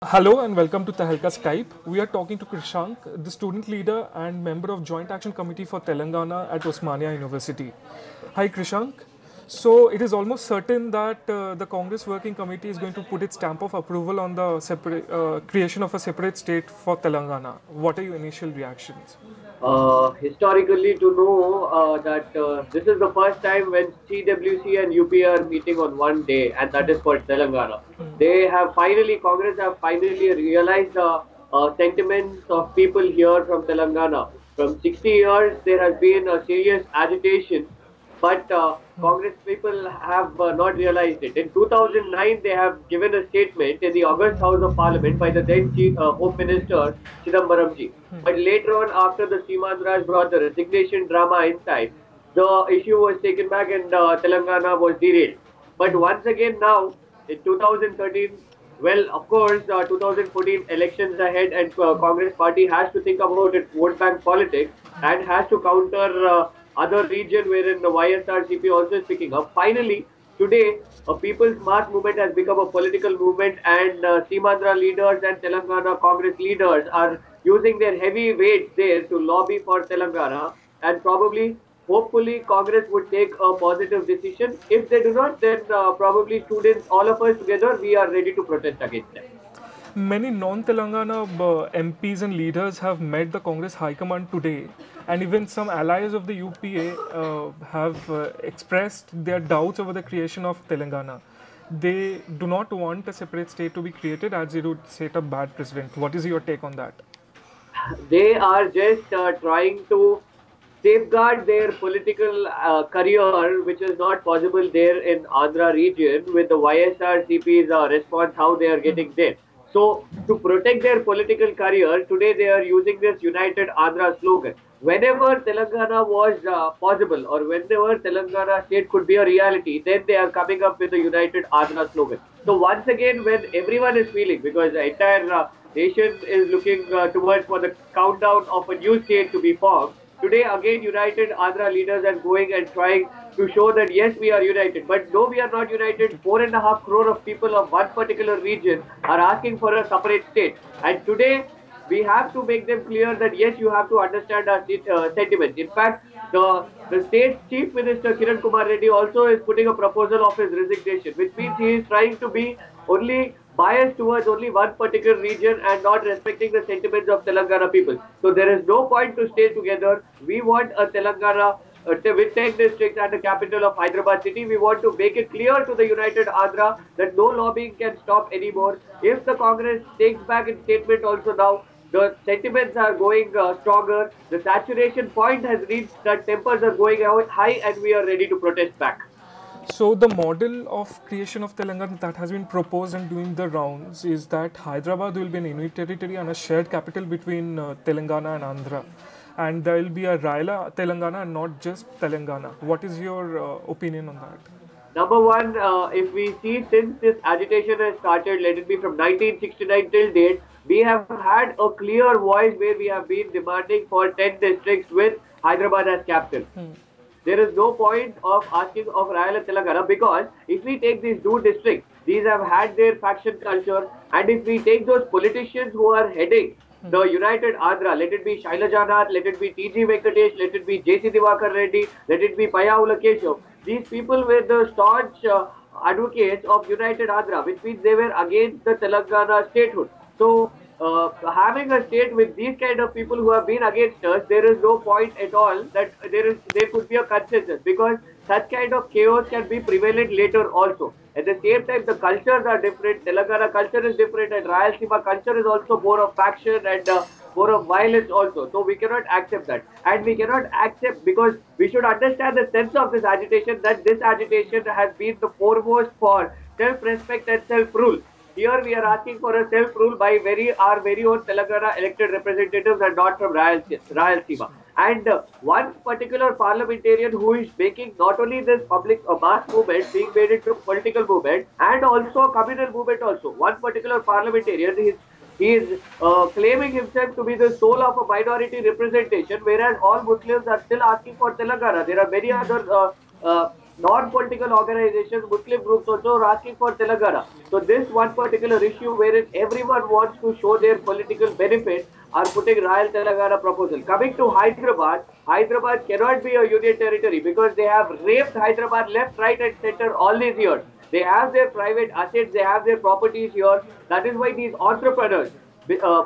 Hello and welcome to Tahelka Skype. We are talking to Krishank, the student leader and member of Joint Action Committee for Telangana at Osmania University. Hi Krishank. So it is almost certain that the Congress Working Committee is going to put its stamp of approval on the creation of a separate state for Telangana. What are your initial reactions? Historically to know that this is the first time when CWC and UP are meeting on one day, and that is for Telangana. Congress have finally realized the sentiments of people here from Telangana. From 60 years, there has been a serious agitation, but Congress people have not realized it. In 2009, they have given a statement in the August House of Parliament by the then Home Minister Chidambaramji. But later on, after the Seeman Raj brought the resignation drama inside, the issue was taken back and Telangana was derailed. But once again now, in 2013, well, of course, 2014 elections ahead, and Congress party has to think about its vote bank politics and has to counter other region wherein the YSRCP also is picking up. Finally, today, a people's mass movement has become a political movement, and Seemandra leaders and Telangana Congress leaders are using their heavy weights there to lobby for Telangana, and probably, hopefully, Congress would take a positive decision. If they do not, then probably students, all of us together, we are ready to protest against them. Many non-Telangana MPs and leaders have met the Congress High Command today, and even some allies of the UPA have expressed their doubts over the creation of Telangana. They do not want a separate state to be created as it would set a bad precedent. What is your take on that? They are just trying to safeguard their political career, which is not possible there in Andhra region with the YSRCP's response, how they are getting there. So, to protect their political career, today they are using this United Andhra slogan. Whenever Telangana was possible, or whenever Telangana state could be a reality, then they are coming up with the United Andhra slogan. So once again, when everyone is feeling, because the entire nation is looking towards for the countdown of a new state to be formed, today again United Andhra leaders are going and trying to show that yes, we are united. But no, we are not united. 4.5 crore of people of one particular region are asking for a separate state. And today we have to make them clear that yes, you have to understand our sentiments. In fact, the state chief minister Kiran Kumar Reddy also is putting a proposal of his resignation, which means he is trying to be only biased towards only one particular region and not respecting the sentiments of Telangana people. So there is no point to stay together. We want a Telangana with 10 districts and the capital of Hyderabad city. We want to make it clear to the United Andhra that no lobbying can stop anymore. If the Congress takes back its statement also now, the sentiments are going stronger. The saturation point has reached that tempers are going high, and we are ready to protest back. So the model of creation of Telangana that has been proposed and doing the rounds is that Hyderabad will be an unique territory and a shared capital between Telangana and Andhra. And there will be a Raila Telangana and not just Telangana. What is your opinion on that? Number one, if we see since this agitation has started, let it be from 1969 till date, we have had a clear voice where we have been demanding for 10 districts with Hyderabad as capital. There is no point of asking of Raila Telangana, because if we take these two districts, these have had their faction culture, and if we take those politicians who are heading the United Andhra, let it be Shailaja Nath, let it be T.G. Venkatesh, let it be J.C. Divakar Reddy, let it be Payavula Keshav, these people were the staunch advocates of United Andhra, which means they were against the Telangana statehood. So, having a state with these kind of people who have been against us, there is no point at all that there could be a consensus, because such kind of chaos can be prevalent later also. At the same time, the cultures are different. Telangana culture is different, and Rayalaseema culture is also more of faction and more of violence also. So we cannot accept that, and we cannot accept, because we should understand the sense of this agitation. That this agitation has been the foremost for self-respect and self-rule. Here we are asking for a self-rule by our very own Telangana elected representatives, and not from Rayalaseema. And one particular parliamentarian who is making not only this public mass movement being made into political movement, and also a communal movement also. One particular parliamentarian he is claiming himself to be the soul of a minority representation, whereas all Muslims are still asking for Telangana. There are many other non-political organizations, Muslim groups also are asking for Telangana. So this one particular issue wherein everyone wants to show their political benefit are putting Royal Telangana proposal. Coming to Hyderabad, Hyderabad cannot be a union territory because they have raped Hyderabad left, right and center all these years. They have their private assets, they have their properties here. That is why these entrepreneurs,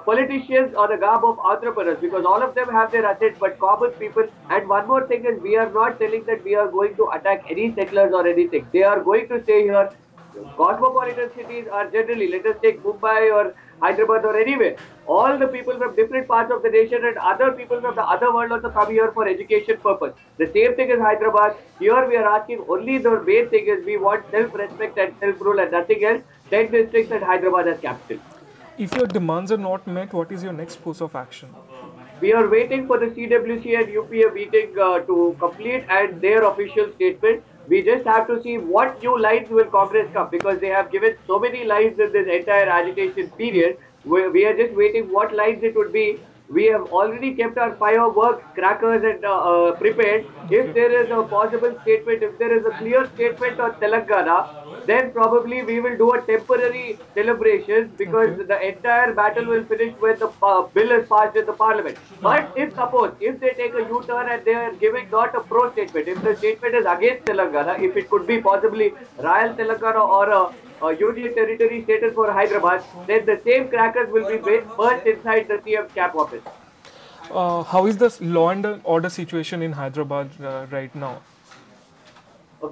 politicians are the garb of entrepreneurs because all of them have their assets but common people. And one more thing is we are not telling that we are going to attack any settlers or anything. They are going to stay here. Cosmopolitan cities are generally, let us take Mumbai or Hyderabad or anywhere. All the people from different parts of the nation and other people from the other world also come here for education purpose. The same thing is Hyderabad. Here we are asking only the main thing is we want self-respect and self-rule and nothing else. 10 districts and Hyderabad as capital. If your demands are not met, what is your next course of action? We are waiting for the CWC and UPA meeting to complete and their official statement. We just have to see what new lines will Congress come because they have given so many lines in this entire agitation period. We are just waiting what lines it would be. We have already kept our fireworks, crackers and prepared. If there is a possible statement, if there is a clear statement on Telangana, then probably we will do a temporary celebration because the entire battle will finish when the bill is passed in the parliament. But if suppose, if they take a U-turn and they are giving not a pro statement, if the statement is against Telangana, if it could be possibly Royal Telangana or a union territory status for Hyderabad, then the same crackers will be burst inside the CM's camp office. How is the law and order situation in Hyderabad right now?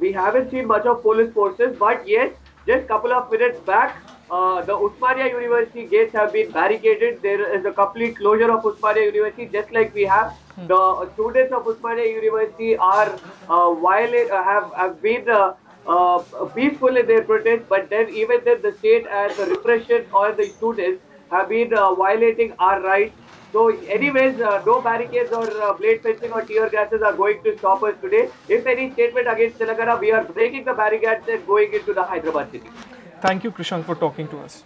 We haven't seen much of police forces, but yes, just couple of minutes back, the Osmania University gates have been barricaded. There is a complete closure of Osmania University, just like we have. The students of Osmania University are have been peaceful in their protest, but then even then the state and the repression on the students have been violating our rights. So anyways, no barricades or blade fencing or tear gases are going to stop us today. If any statement against Telangana, we are breaking the barricades and going into the Hyderabad city. Thank you, Krishank, for talking to us.